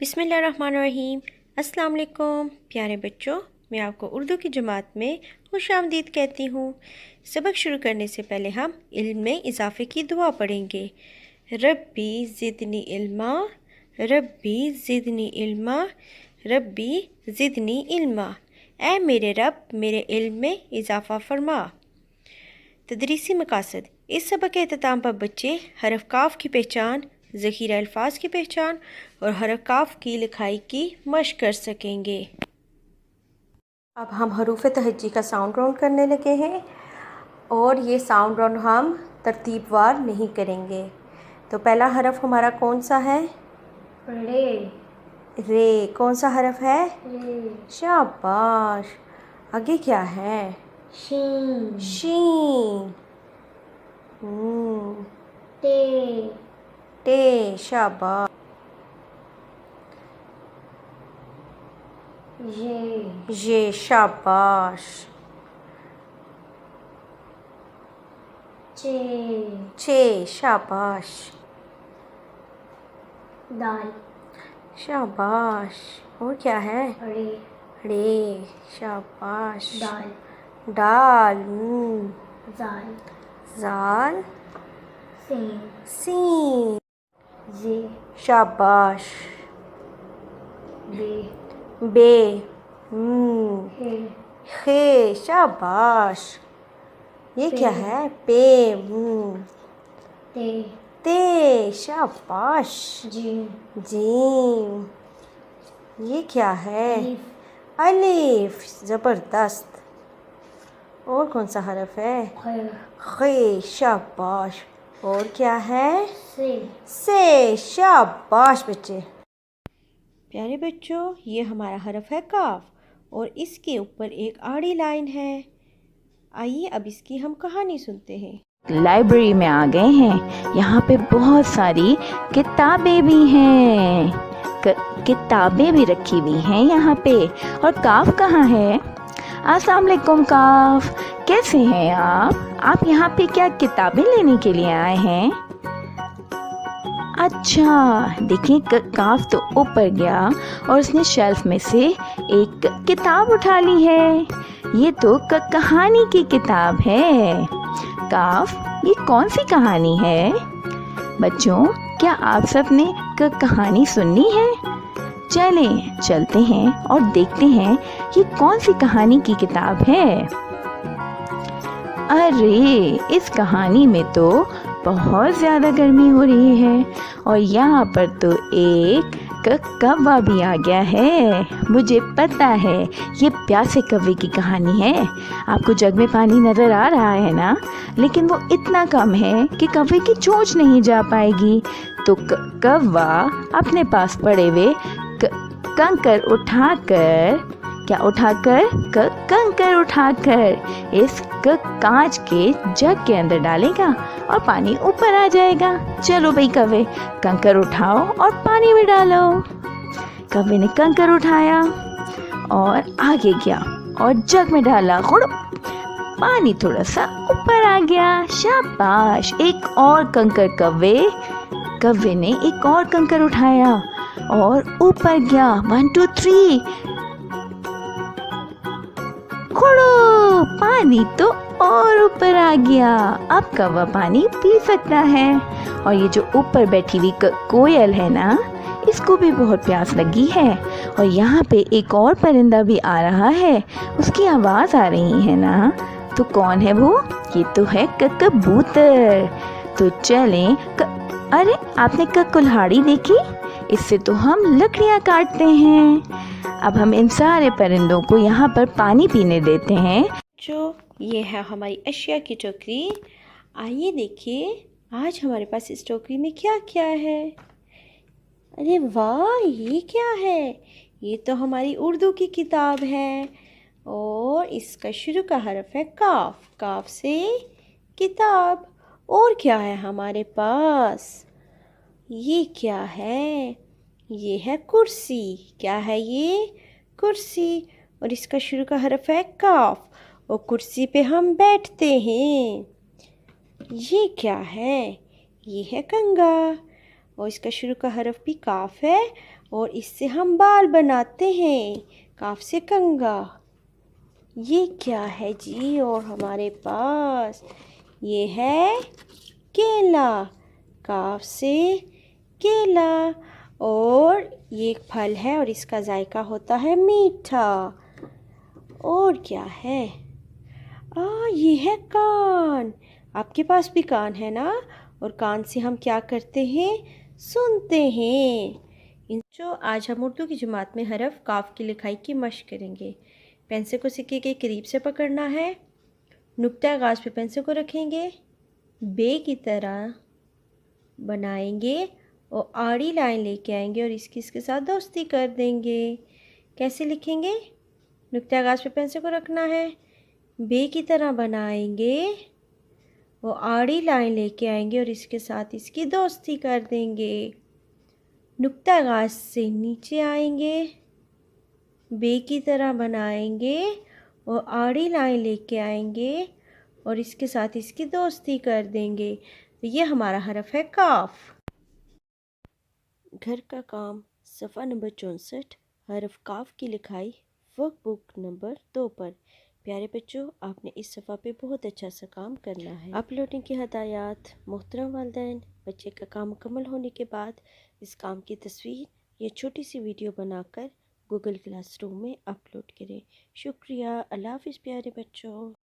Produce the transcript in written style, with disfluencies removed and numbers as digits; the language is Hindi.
बिस्मिल्लाहिर्रहमानिर्रहीम। अस्सलाम वालेकुम प्यारे बच्चों, मैं आपको उर्दू की जमात में खुशामदीद कहती हूँ। सबक शुरू करने से पहले हम इल्म में इजाफ़े की दुआ पढ़ेंगे। रब्बी ज़िदनी इल्मा, रब्बी ज़िदनी इल्मा, रब्बी ज़िदनी इल्मा। ऐ मेरे रब, मेरे इल्म में इजाफ़ा फरमा। तदरीसी मकासद। इस सबक के अख्ताम पर बच्चे हरफ काफ की पहचान, ज़ख़ीरा अल्फाज की पहचान और हरफ काफ की लिखाई की मशक कर सकेंगे। अब हम हरूफ तहज्जी का साउंड राउंड करने लगे हैं और ये साउंड राउंड हम तरतीबवार नहीं करेंगे। तो पहला हरफ हमारा कौन सा है? रे। रे। कौन सा हरफ है? रे। शाबाश। आगे क्या है? शीन। शीन। टे। टे। शाबाश। ये। शाबाश। चे। छे। शाबाश। दाल। शाबाश। और क्या है? रे। रे। शाबाश। दाल। डाल। जाल। जाल। सीन। सीन। जे। शाबाश। बे। बे। हे। खे। शाबाश। ये क्या है? पे। ते। ते। शाबाश। जीम। जीम। ये क्या है? अलिफ। अलिफ। ज़बरदस्त। और कौन सा हरफ है? खे। खे। शाबाश। और क्या है? से। से। शाबाश बच्चे। प्यारे बच्चों, ये हमारा हरफ है काफ और इसके ऊपर एक आड़ी लाइन है। आइए अब इसकी हम कहानी सुनते हैं। लाइब्रेरी में आ गए हैं। यहाँ पे बहुत सारी किताबें भी हैं। किताबें भी रखी हुई हैं यहाँ पे। और काफ कहाँ है? अस्सलाम वालेकुम काफ, कैसे हैं आप यहाँ पे क्या किताबें लेने के लिए आए हैं? अच्छा, देखिए काफ तो ऊपर गया और उसने शेल्फ में से एक किताब उठा ली है। ये तो कहानी की किताब है। काफ, ये कौन सी कहानी है? बच्चों, क्या आप सब ने कहानी सुननी है? चलते हैं और देखते हैं ये कौन सी कहानी की किताब है। अरे, इस कहानी में तो बहुत ज़्यादा गर्मी हो रही है और यहाँ पर तो एक कौवा भी आ गया है। मुझे पता है ये प्यासे कौवे की कहानी है। आपको जग में पानी नज़र आ रहा है ना, लेकिन वो इतना कम है कि कौवे की चोंच नहीं जा पाएगी। तो कौवा अपने पास पड़े हुए कंकर उठाकर इस कांच के जग के अंदर डालेगा और पानी ऊपर आ जाएगा। चलो भाई कौवे, कंकर उठाओ और पानी में डालो। कौवे ने कंकर उठाया और आगे गया और जग में डाला। पानी थोड़ा सा ऊपर आ गया। शाबाश। एक और कंकर कौवे ने एक और कंकर उठाया और ऊपर गया। 1 2 3 खुड़ो, पानी तो और ऊपर आ गया। अब कौवा पानी पी सकता है। और ये जो ऊपर बैठी हुई कोयल है ना, इसको भी बहुत प्यास लगी है। और यहाँ पे एक और परिंदा भी आ रहा है, उसकी आवाज आ रही है ना। तो कौन है वो? ये तो है कबूतर। तो चलें। अरे, आपने कुल्हाड़ी देखी? इससे तो हम लकड़ियाँ काटते हैं। अब हम इन सारे परिंदों को यहाँ पर पानी पीने देते हैं। जो ये है हमारी अशिया की टोकरी। आइए देखिए आज हमारे पास इस टोकरी में क्या क्या है। अरे वाह, ये क्या है? ये तो हमारी उर्दू की किताब है और इसका शुरू का हरफ है काफ। काफ से किताब। और क्या है हमारे पास? ये क्या है? ये है कुर्सी। क्या है ये? कुर्सी। और इसका शुरू का हरफ है काफ और कुर्सी पे हम बैठते हैं। ये क्या है? ये है कंघा और इसका शुरू का हरफ भी काफ है और इससे हम बाल बनाते हैं। काफ से कंघा। ये क्या है जी? और हमारे पास ये है केला। काफ से केला। और ये एक फल है और इसका जायका होता है मीठा। और क्या है? ये है कान। आपके पास भी कान है ना? और कान से हम क्या करते हैं? सुनते हैं। जो आज हम उर्दू की जमात में हरफ काफ की लिखाई की मशक करेंगे। पेंसिल को सिक्के के करीब से पकड़ना है। नुक्ता आगाज़ पे पेंसिल को रखेंगे, बे की तरह बनाएंगे और आड़ी लाइन लेके आएंगे और इसके साथ दोस्ती कर देंगे। कैसे लिखेंगे? नुक्ता आगाज़ पे पेंसिल को रखना है, बे की तरह बनाएंगे वो आड़ी लाइन लेके आएंगे और इसके साथ इसकी दोस्ती कर देंगे। नुक्ता आगाज़ से नीचे आएंगे, बे की तरह बनाएंगे और आड़ी लाइन लेके आएंगे और इसके साथ इसकी दोस्ती कर देंगे। तो ये हमारा हरफ है काफ। घर का काम सफ़ा नंबर 64 हरफ काफ की लिखाई वर्कबुक नंबर 2 पर। प्यारे बच्चों, आपने इस सफ़ा पे बहुत अच्छा सा काम करना है। अपलोडिंग की हदायत। मोहतरम वालिदैन, बच्चे का काम मुकम्मल होने के बाद इस काम की तस्वीर या छोटी सी वीडियो बनाकर गूगल क्लासरूम में अपलोड करें। शुक्रिया। अल्लाह हाफ़िज़ प्यारे बच्चों।